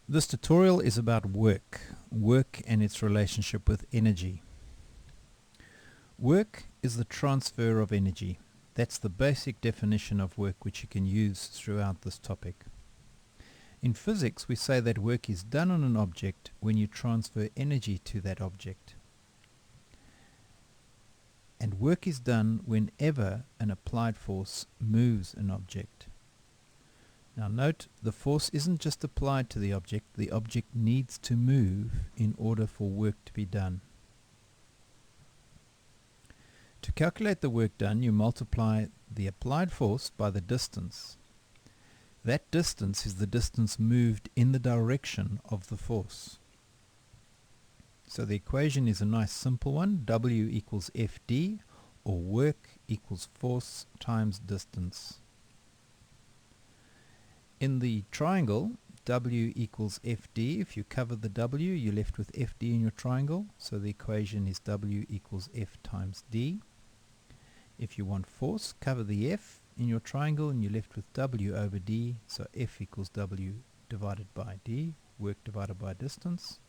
This tutorial is about work and its relationship with energy. Work is the transfer of energy. That's the basic definition of work which you can use throughout this topic. In physics, we say that work is done on an object when you transfer energy to that object. And work is done whenever an applied force moves an object. Now note, the force isn't just applied to the object needs to move in order for work to be done. To calculate the work done, you multiply the applied force by the distance. That distance is the distance moved in the direction of the force. So the equation is a nice simple one. W equals Fd, or work equals force times distance. In the triangle, W equals Fd. If you cover the W, you're left with Fd in your triangle. So the equation is W equals F times D. If you want force, cover the F in your triangle and you're left with W over D. So F equals W divided by D, work divided by distance.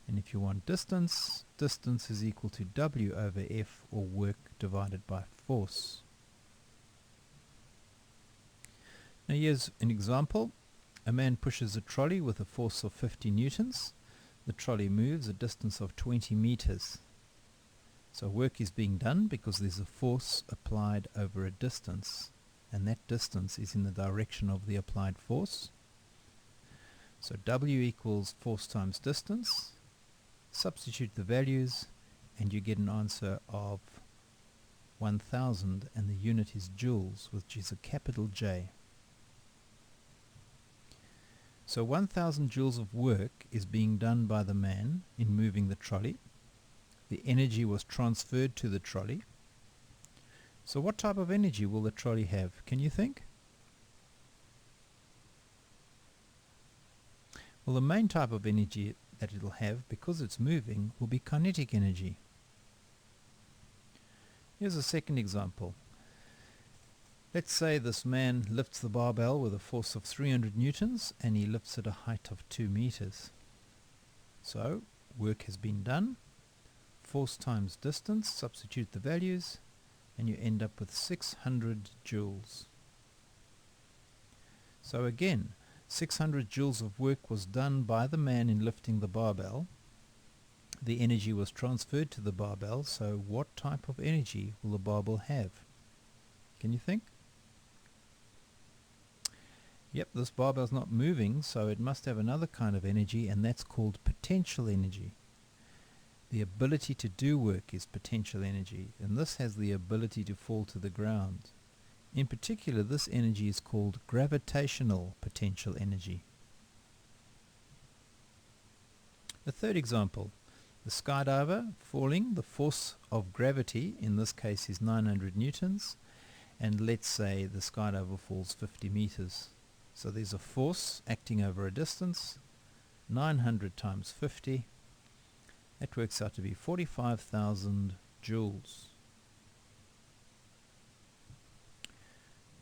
And if you want distance, distance is equal to W over F, or work divided by force. Now here's an example. A man pushes a trolley with a force of 50 newtons. The trolley moves a distance of 20 meters. So work is being done because there's a force applied over a distance, and that distance is in the direction of the applied force. So W equals force times distance. Substitute the values and you get an answer of 1000, and the unit is joules, which is a capital J. So 1000 joules of work is being done by the man in moving the trolley. The energy was transferred to the trolley. So what type of energy will the trolley have? Can you think? Well, the main type of energy that it'll have, because it's moving, will be kinetic energy. Here's a second example. Let's say this man lifts the barbell with a force of 300 newtons and he lifts at a height of 2 meters. So work has been done. Force times distance, substitute the values, and you end up with 600 joules. So again, 600 joules of work was done by the man in lifting the barbell. The energy was transferred to the barbell, so what type of energy will the barbell have? Can you think? Yep, this barbell's not moving, so it must have another kind of energy, and that's called potential energy. The ability to do work is potential energy, and this has the ability to fall to the ground. In particular, this energy is called gravitational potential energy. The third example, the skydiver falling, the force of gravity in this case is 900 newtons, and let's say the skydiver falls 50 meters. So there's a force acting over a distance, 900 times 50, that works out to be 45,000 joules.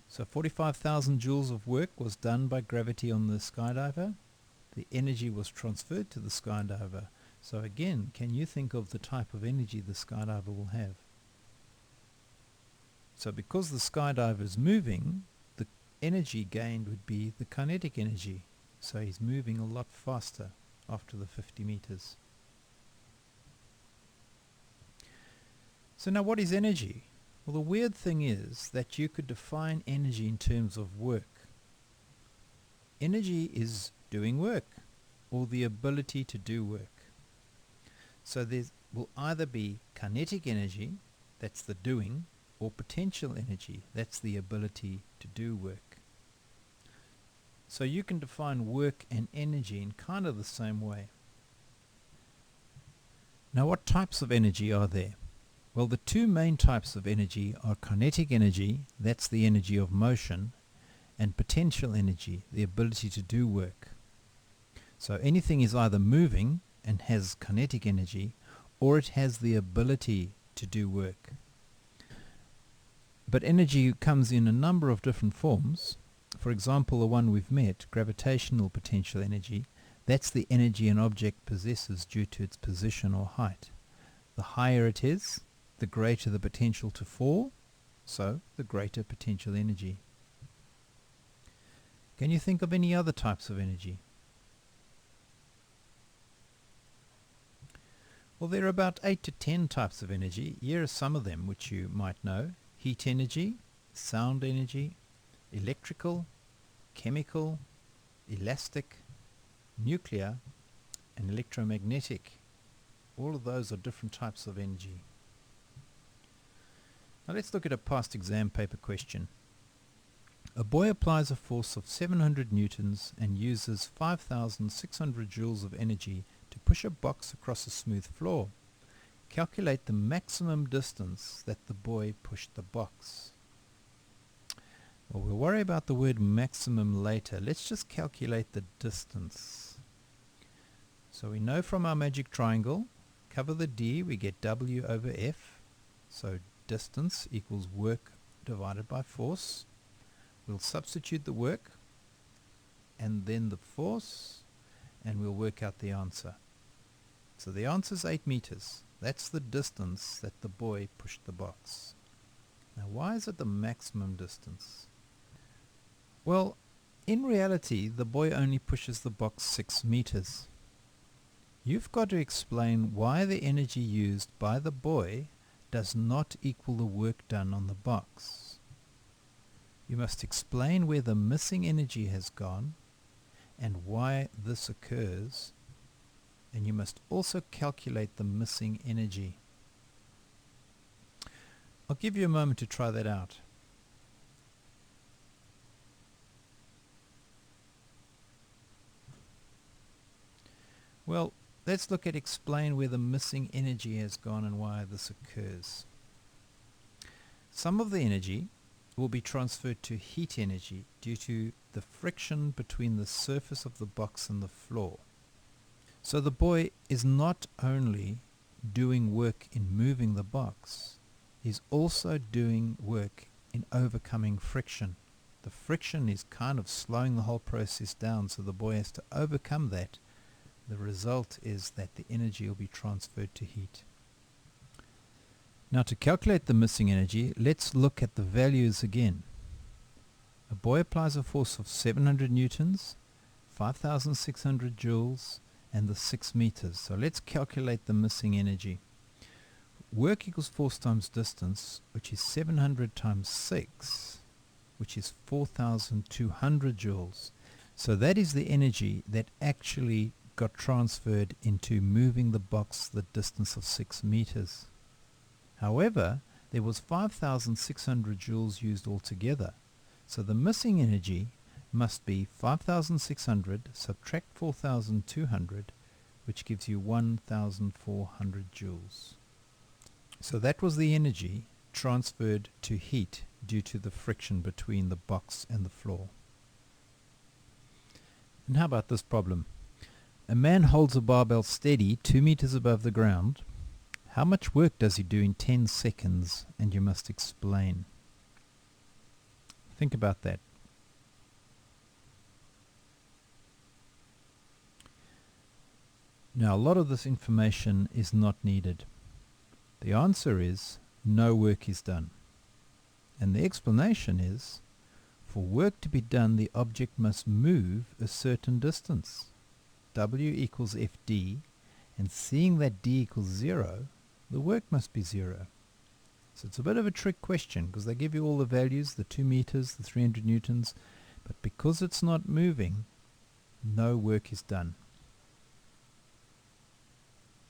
So 45,000 joules of work was done by gravity on the skydiver. The energy was transferred to the skydiver. So again, can you think of the type of energy the skydiver will have? So because the skydiver is moving, the energy gained would be the kinetic energy. So he's moving a lot faster after the 50 meters. So now what is energy? Well, the weird thing is that you could define energy in terms of work. Energy is doing work, or the ability to do work. So there will either be kinetic energy, that's the doing, or potential energy, that's the ability to do work. So you can define work and energy in kind of the same way. Now what types of energy are there? Well, the two main types of energy are kinetic energy, that's the energy of motion, and potential energy, the ability to do work. So anything is either moving and has kinetic energy, or it has the ability to do work. But energy comes in a number of different forms. For for example, the one we've met, gravitational potential energy, that's the energy an object possesses due to its position or height. The higher it is, the greater the potential to fall, so the greater potential energy. Can you think of any other types of energy? Well, there are about 8 to 10 types of energy. Here are some of them which you might know. Heat energy, sound energy, electrical, chemical, elastic, nuclear, and electromagnetic. All of those are different types of energy. Now let's look at a past exam paper question. A boy applies a force of 700 newtons and uses 5,600 joules of energy to push a box across a smooth floor. Calculate the maximum distance that the boy pushed the box. Well, we'll worry about the word maximum later. Let's just calculate the distance. So we know from our magic triangle, cover the D, we get W over F. So distance equals work divided by force. We'll substitute the work and then the force, and we'll work out the answer. So the answer is 8 meters. That's the distance that the boy pushed the box. Now why is it the maximum distance? Well, in reality, the boy only pushes the box 6 meters. You've got to explain why the energy used by the boy does not equal the work done on the box. You must explain where the missing energy has gone and why this occurs, and you must also calculate the missing energy. I'll give you a moment to try that out. Well, let's look at explain where the missing energy has gone and why this occurs. Some of the energy will be transferred to heat energy due to the friction between the surface of the box and the floor. So the boy is not only doing work in moving the box, he's also doing work in overcoming friction. The friction is kind of slowing the whole process down, so the boy has to overcome that. The result is that the energy will be transferred to heat. Now to calculate the missing energy, let's look at the values again. A boy applies a force of 700 newtons, 5,600 joules, and the 6 meters. So let's calculate the missing energy. Work equals force times distance, which is 700 times 6, which is 4,200 joules. So that is the energy that actually got transferred into moving the box the distance of 6 meters. However, there was 5,600 joules used altogether, so the missing energy must be 5,600 subtract 4,200, which gives you 1,400 joules. So that was the energy transferred to heat due to the friction between the box and the floor. And how about this problem? A man holds a barbell steady 2 meters above the ground. How much work does he do in 10 seconds? And you must explain. Think about that. Now, a lot of this information is not needed. The answer is no work is done. And the explanation is, for work to be done, the object must move a certain distance. W equals FD, and seeing that D equals 0, the work must be 0. So it's a bit of a trick question because they give you all the values, the 2 meters, the 300 newtons, but because it's not moving, no work is done.